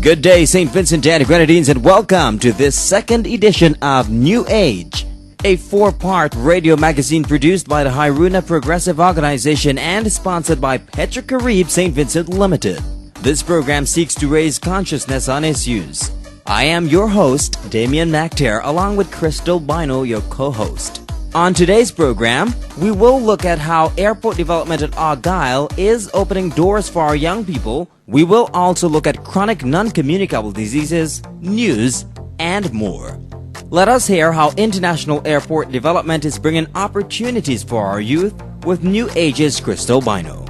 Good day, St. Vincent and Grenadines, and welcome to this second edition of New Age, a 4-part radio magazine produced by the Hairouna Progressive Organization and sponsored by Petrocarib St. Vincent Limited. This program seeks to raise consciousness on issues. I am your host, Damien McTair, along with Crystal Bino, your co-host. On today's program, we will look at how airport development at Argyle is opening doors for our young people. We will also look at chronic non-communicable diseases, news, and more. Let us hear how international airport development is bringing opportunities for our youth with New Age's Crystal Bino.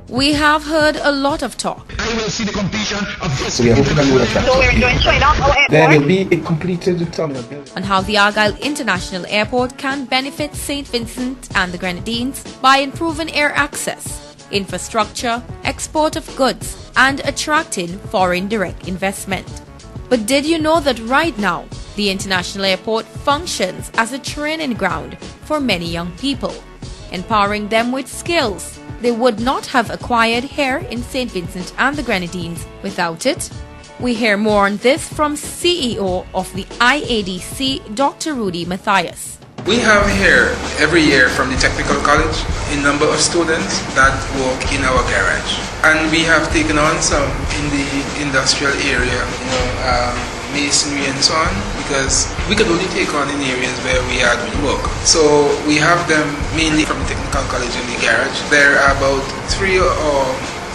We have heard a lot of talk. I will see the completion of this. So we're doing straight up our airport. There will be a completed terminal. On how the Argyle International Airport can benefit St. Vincent and the Grenadines by improving air access, infrastructure, export of goods, and attracting foreign direct investment. But did you know that right now, the International Airport functions as a training ground for many young people, empowering them with skills they would not have acquired here in St. Vincent and the Grenadines without it? We hear more on this from CEO of the IADC, Dr. Rudy Matthias. We have here every year from the technical college a number of students that work in our garage, and we have taken on some in the industrial area, masonry and so on, because we could only take on in areas where we are doing work. So we have them mainly from the technical college in the garage. There are about 3 or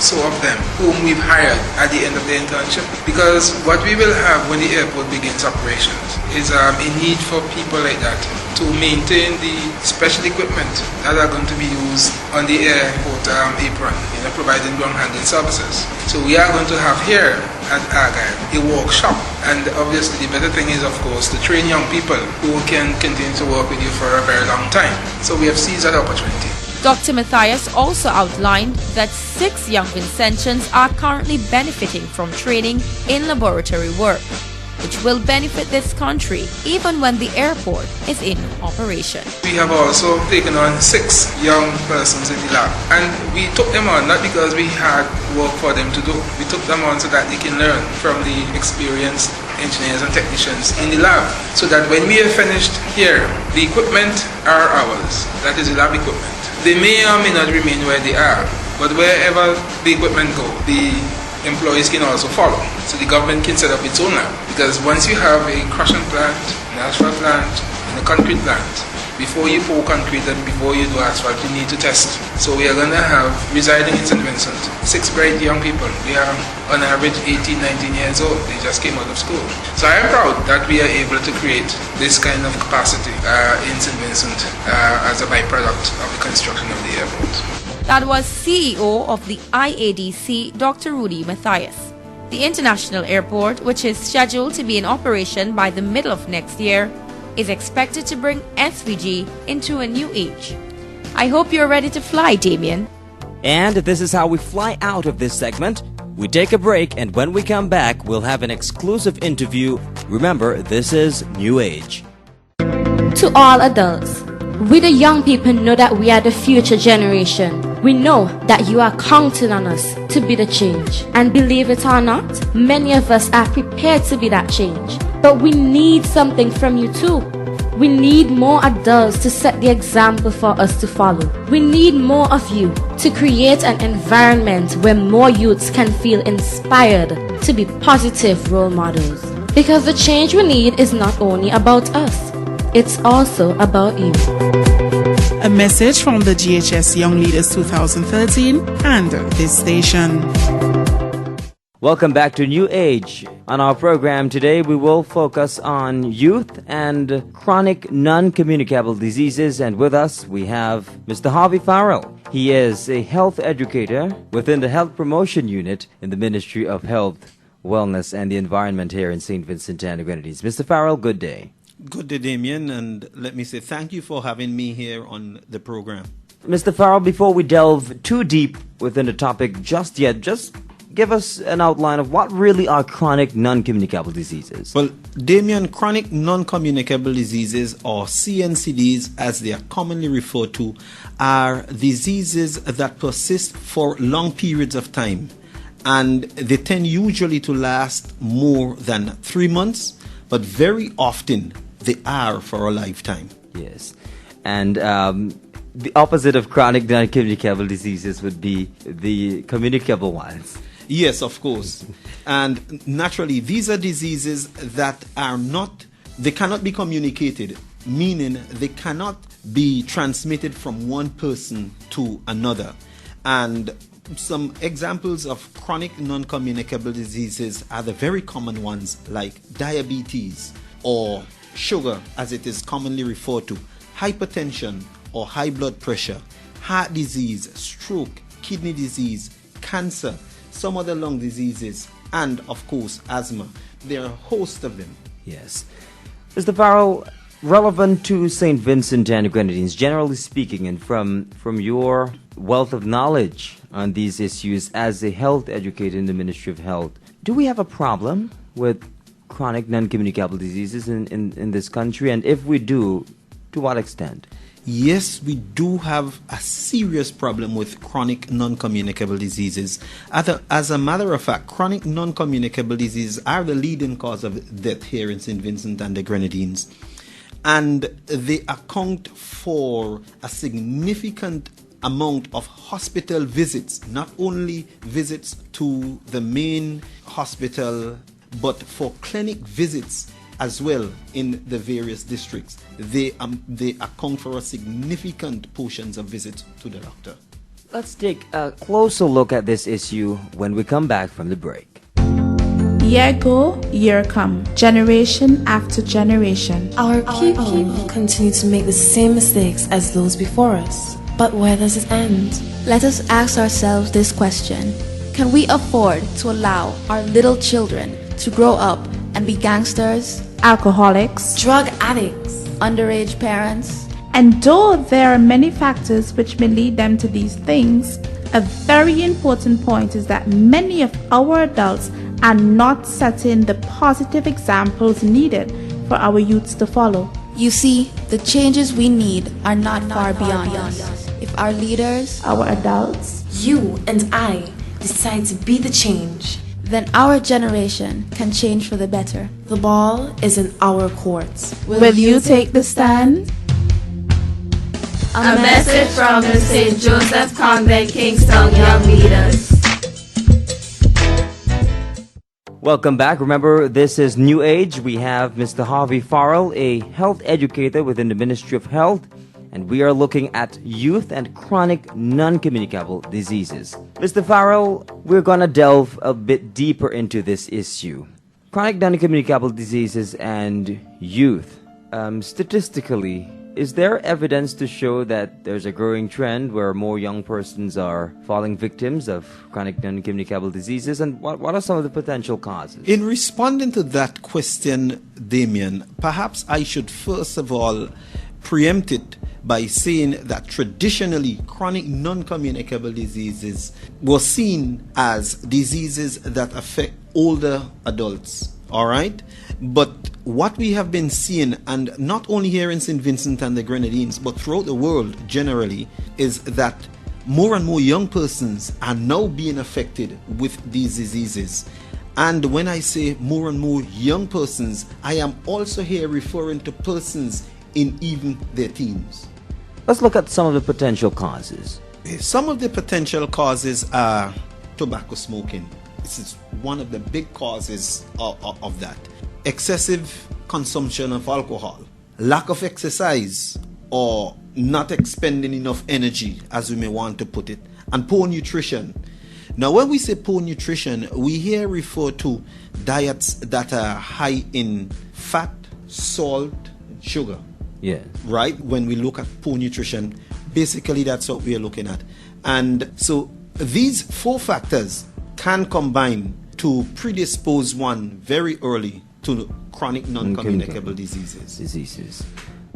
so of them whom we've hired at the end of the internship, because what we will have when the airport begins operations is a need for people like that to maintain the special equipment that are going to be used on the airport apron, providing ground handling services. So we are going to have here at Argyle a workshop, and obviously the better thing is, of course, to train young people who can continue to work with you for a very long time. So we have seized that opportunity. Dr. Matthias also outlined that 6 young Vincentians are currently benefiting from training in laboratory work, which will benefit this country even when the airport is in operation. We have also taken on 6 young persons in the lab, and we took them on not because we had work for them to do. We took them on so that they can learn from the experienced engineers and technicians in the lab, so that when we are finished here, the equipment are ours. That is the lab equipment. They may or may not remain where they are, but wherever the equipment go, the employees can also follow. So the government can set up its own lab, because once you have a crushing plant, an asphalt plant, and a concrete plant, before you pour concrete and before you do asphalt, you need to test. So we are going to have, residing in St. Vincent, 6 bright young people. They are on average 18, 19 years old. They just came out of school. So I am proud that we are able to create this kind of capacity in St. Vincent as a byproduct of the construction of the airport. That was CEO of the IADC, Dr. Rudy Matthias. The International Airport, which is scheduled to be in operation by the middle of next year, is expected to bring SVG into a new age. I hope you're ready to fly, Damien. And this is how we fly out of this segment. We take a break, and when we come back, we'll have an exclusive interview. Remember, this is New Age. To all adults, we the young people know that we are the future generation. We know that you are counting on us to be the change. And believe it or not, many of us are prepared to be that change. But we need something from you too. We need more adults to set the example for us to follow. We need more of you to create an environment where more youths can feel inspired to be positive role models. Because the change we need is not only about us, it's also about you. A message from the GHS Young Leaders 2013 and this station. Welcome back to New Age. On our program today, we will focus on youth and chronic non-communicable diseases. And with us, we have Mr. Harvey Farrell. He is a health educator within the Health Promotion Unit in the Ministry of Health, Wellness and the Environment here in St. Vincent and the Grenadines. Mr. Farrell, good day. Good day, Damien, and let me say thank you for having me here on the program. Mr. Farrell, before we delve too deep within the topic just yet, just give us an outline of what really are chronic non-communicable diseases. Well, Damien, chronic non-communicable diseases, or CNCDs as they are commonly referred to, are diseases that persist for long periods of time And they tend usually to last more than 3 months, but very often they are for a lifetime. Yes. And the opposite of chronic non-communicable diseases would be the communicable ones. Yes, of course. And naturally, these are diseases that they cannot be communicated, meaning they cannot be transmitted from one person to another. And some examples of chronic non-communicable diseases are the very common ones like diabetes or sugar, as it is commonly referred to, hypertension or high blood pressure, heart disease, stroke, kidney disease, cancer, some other lung diseases, and of course asthma. There are a host of them. Yes. Mr. Farrell, relevant to St. Vincent and the Grenadines, generally speaking, and from your wealth of knowledge on these issues as a health educator in the Ministry of Health, do we have a problem with chronic non-communicable diseases in this country? And if we do, to what extent? Yes, we do have a serious problem with chronic non-communicable diseases. As a matter of fact, chronic non-communicable diseases are the leading cause of death here in St. Vincent and the Grenadines. And they account for a significant amount of hospital visits, not only visits to the main hospital, but for clinic visits as well in the various districts. They account for a significant portions of visits to the doctor. Let's take a closer look at this issue when we come back from the break. Year go, year come, generation after generation. Our people continue to make the same mistakes as those before us. But where does it end? Let us ask ourselves this question. Can we afford to allow our little children to grow up and be gangsters, Alcoholics, drug addicts, underage parents? and though there are many factors which may lead them to these things, a very important point is that many of our adults are not setting the positive examples needed for our youths to follow. You see, the changes we need are not far beyond us. If our leaders, Our adults, you and I decide to be the change. then our generation can change for the better. The ball is in our courts. will you take the stand? A message from the St. Joseph Convent, Kingston Young Leaders. Welcome back. Remember, this is New Age. We have Mr. Harvey Farrell, a health educator within the Ministry of Health, and we are looking at youth and chronic non-communicable diseases. Mr. Farrell, we're going to delve a bit deeper into this issue. Chronic non-communicable diseases and youth. Statistically, is there evidence to show that there's a growing trend where more young persons are falling victims of chronic non-communicable diseases? And what are some of the potential causes? In responding to that question, Damien, perhaps I should first of all preempt it by saying that traditionally chronic non-communicable diseases were seen as diseases that affect older adults. All right? But what we have been seeing, and not only here in St. Vincent and the Grenadines, but throughout the world generally, is that more and more young persons are now being affected with these diseases. And when I say more and more young persons, I am also here referring to persons in even their teens. Let's look at some of the potential causes. Some of the potential causes are tobacco smoking. This is one of the big causes of that. Excessive consumption of alcohol, lack of exercise, or not expending enough energy, as we may want to put it, and poor nutrition. Now, when we say poor nutrition, we here refer to diets that are high in fat, salt, sugar. Yeah. Right? When we look at poor nutrition, basically that's what we are looking at. And so these four factors can combine to predispose one very early to chronic non-communicable diseases.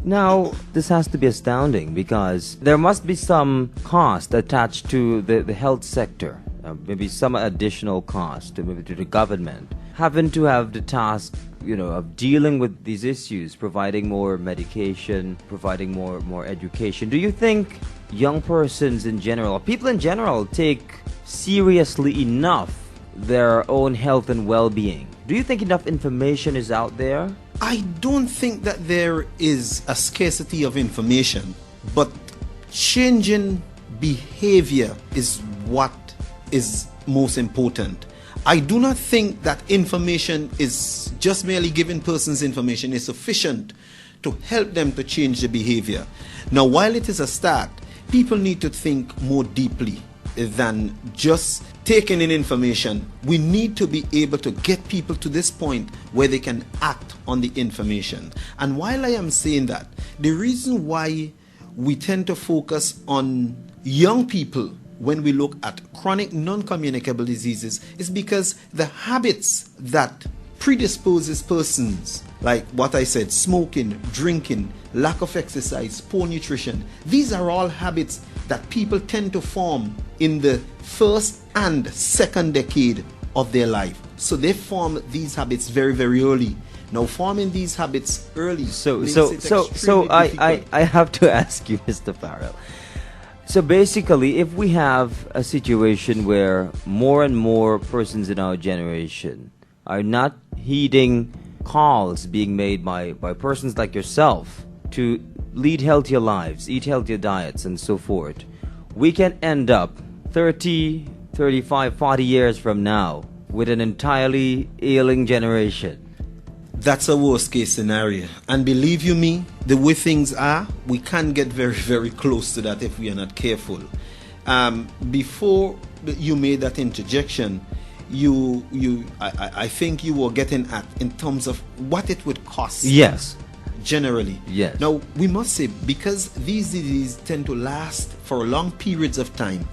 Now, this has to be astounding because there must be some cost attached to the health sector, maybe some additional cost maybe to the government, having to have the task, of dealing with these issues, providing more medication, providing more education. Do you think young persons in general, or people in general, take seriously enough their own health and well-being. Do you think enough information is out there? I don't think that there is a scarcity of information, but changing behavior is what is most important. I do not think that information is just merely giving persons information is sufficient to help them to change the behavior. Now, while it is a start, people need to think more deeply than just taking in information. We need to be able to get people to this point where they can act on the information. And while I am saying that, the reason why we tend to focus on young people when we look at chronic non-communicable diseases is because the habits that predisposes persons, like what I said, smoking, drinking, lack of exercise, poor nutrition, these are all habits that people tend to form in the first and second decade of their life. So they form these habits very, very early. Now, forming these habits early So I I have to ask you, Mr. Farrell. So basically, if we have a situation where more and more persons in our generation are not heeding calls being made by persons like yourself to lead healthier lives, eat healthier diets, and so forth, we can end up 30, 35, 40 years from now with an entirely ailing generation. That's a worst case scenario. And believe you me, the way things are, we can get very, very close to that if we are not careful. Before you made that interjection, I think you were getting at in terms of what it would cost. Yes. Generally. Yes. Now, we must say, because these diseases tend to last for long periods of time,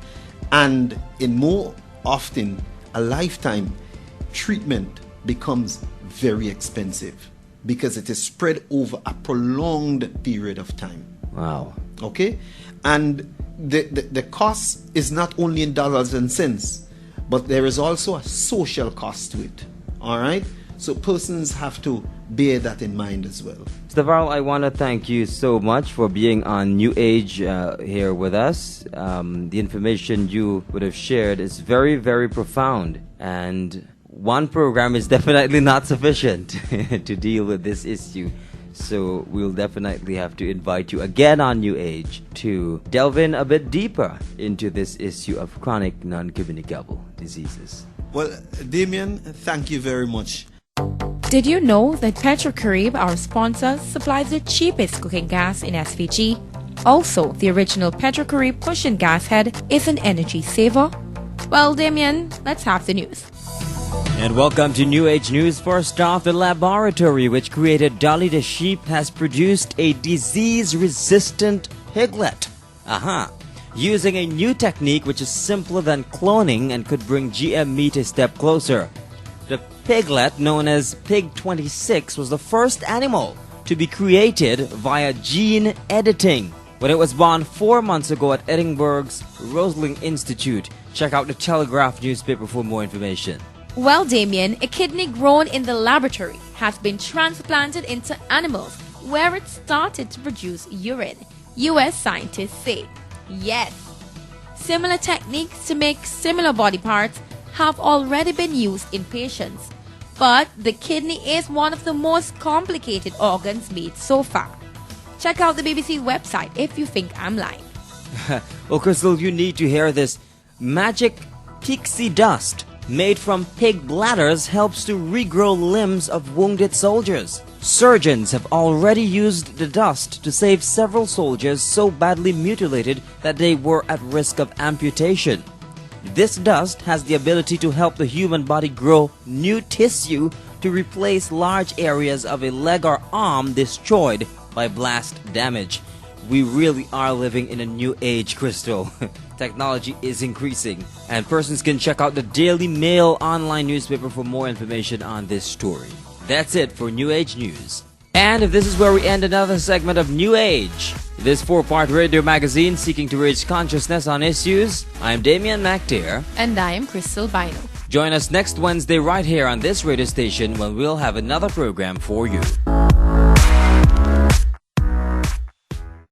and in more often a lifetime, treatment becomes very expensive because it is spread over a prolonged period of time. Wow. Okay? And the cost is not only in dollars and cents, but there is also a social cost to it. All right? So persons have to bear that in mind as well. Mr. Farrell, I want to thank you so much for being on New Age here with us. The information you would have shared is very, very profound, and one program is definitely not sufficient to deal with this issue. So we'll definitely have to invite you again on New Age to delve in a bit deeper into this issue of chronic non-communicable diseases. Well, Damien, thank you very much. Did you know that PetroCarib, our sponsor, supplies the cheapest cooking gas in SVG? Also, the original PetroCarib cushion gas head is an energy saver. Well, Damien, let's have the news. And welcome to New Age News. First off, the laboratory which created Dolly the sheep has produced a disease-resistant piglet. Using a new technique which is simpler than cloning and could bring GM meat a step closer. The piglet, known as Pig 26, was the first animal to be created via gene editing when it was born 4 months ago at Edinburgh's Roslin Institute. Check out the Telegraph newspaper for more information. Well, Damien, a kidney grown in the laboratory has been transplanted into animals where it started to produce urine, US scientists say. Yes, similar techniques to make similar body parts have already been used in patients, but the kidney is one of the most complicated organs made so far. Check out the BBC's website if you think I'm lying. Well, Crystal, you need to hear this. Magic pixie dust made from pig bladders helps to regrow limbs of wounded soldiers. Surgeons have already used the dust to save several soldiers so badly mutilated that they were at risk of amputation. This dust has the ability to help the human body grow new tissue to replace large areas of a leg or arm destroyed by blast damage. We really are living in a new age, Crystal. Technology is increasing, and persons can check out the Daily Mail online newspaper for more information on this story. That's it for New Age News. And if this is where we end another segment of New Age, this 4-part radio magazine seeking to raise consciousness on issues, I'm Damian MacTair. And I am Crystal Bino. Join us next Wednesday right here on this radio station when we'll have another program for you.